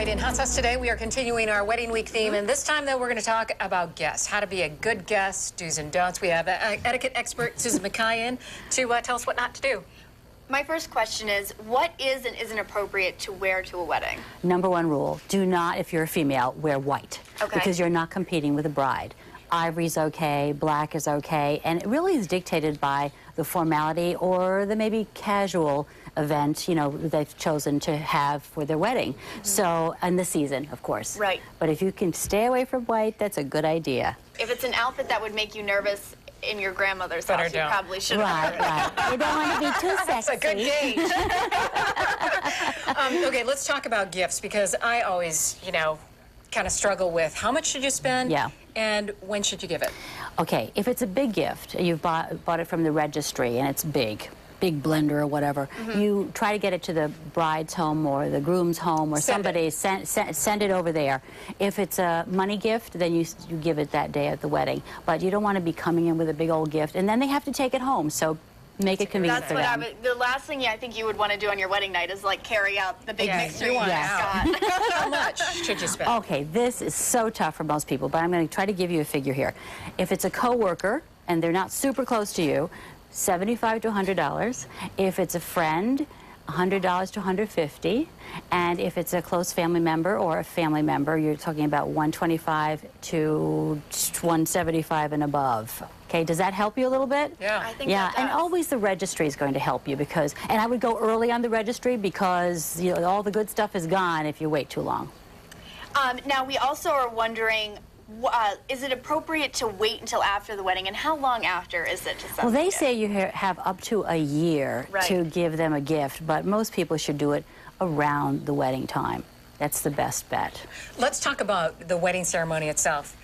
right, in Hot Sauce today, we are continuing our wedding week theme, and this time, though, we're going to talk about guests, how to be a good guest, do's and don'ts. We have etiquette expert Susan McKay in to tell us what not to do. My first question is, what is and isn't appropriate to wear to a wedding? Number one rule, do not, if you're a female, wear white. Okay. Because you're not competing with the bride. Ivory's okay, black is okay, and it really is dictated by the formality or the maybe casual event, you know, they've chosen to have for their wedding. So, and the season, of course. Right. But if you can stay away from white, that's a good idea. If it's an outfit that would make you nervous in your grandmother's house, you probably shouldn't. Right. You don't want to be too sexy. That's a good gauge. Okay, let's talk about gifts, because I always, you know, kind of struggle with how much should you spend and when should you give it? Okay, if it's a big gift, you've bought it from the registry and it's big blender or whatever, you try to get it to the bride's home or the groom's home or send it over there. If it's a money gift, then you give it that day at the wedding. But you don't want to be coming in with a big old gift and then they have to take it home. So make it convenient for them. The last thing I think you would want to do on your wedding night is like carry out the big mixer you got. How much should you spend? Okay, this is so tough for most people, but I'm going to try to give you a figure here. If it's a coworker and they're not super close to you, $75 to $100. If it's a friend, $100 to $150. And if it's a close family member or a family member, you're talking about $125 to $175 and above. Okay, does that help you a little bit? Yeah. I think that does. And always the registry is going to help you because, and I would go early on the registry because, you know, all the good stuff is gone if you wait too long. Now, we also are wondering, is it appropriate to wait until after the wedding, and how long after is it to send? Well, they say you have up to a year to give them a gift, but most people should do it around the wedding time. That's the best bet. Let's talk about the wedding ceremony itself.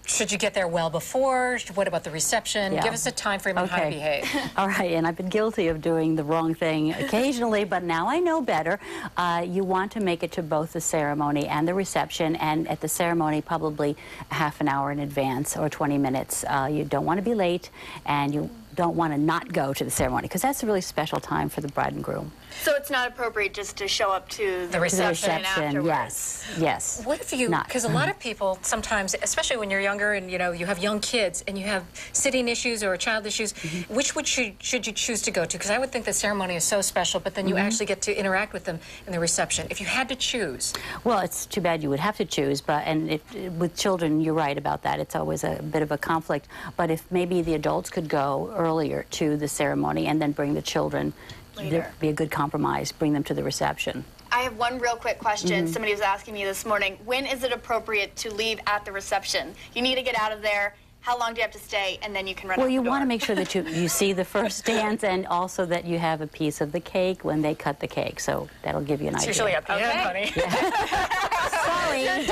Should you get there well before? What about the reception? Give us a time frame on how to behave. All right, and I've been guilty of doing the wrong thing occasionally, but now I know better. You want to make it to both the ceremony and the reception, and at the ceremony probably half an hour in advance or 20 minutes. You don't want to be late, and you don't want to not go to the ceremony because that's a really special time for the bride and groom. So it's not appropriate just to show up to the reception and afterwards? Yes. What if you, because a lot of people sometimes, especially when you're younger and you know you have young kids and you have sitting issues or child issues, which should you choose to go to? Because I would think the ceremony is so special, but then you actually get to interact with them in the reception. If you had to choose. Well, it's too bad you would have to choose, but with children, you're right about that. It's always a bit of a conflict. But if maybe the adults could go earlier to the ceremony and then bring the children, there'd be a good compromise, bring them to the reception. I have one real quick question. Somebody was asking me this morning, when is it appropriate to leave at the reception? You need to get out of there. How long do you have to stay? And then you can run out the door. Well, you want to make sure that you see the first dance and also that you have a piece of the cake when they cut the cake. So that'll give you an idea. It's usually at the end, honey. Sorry.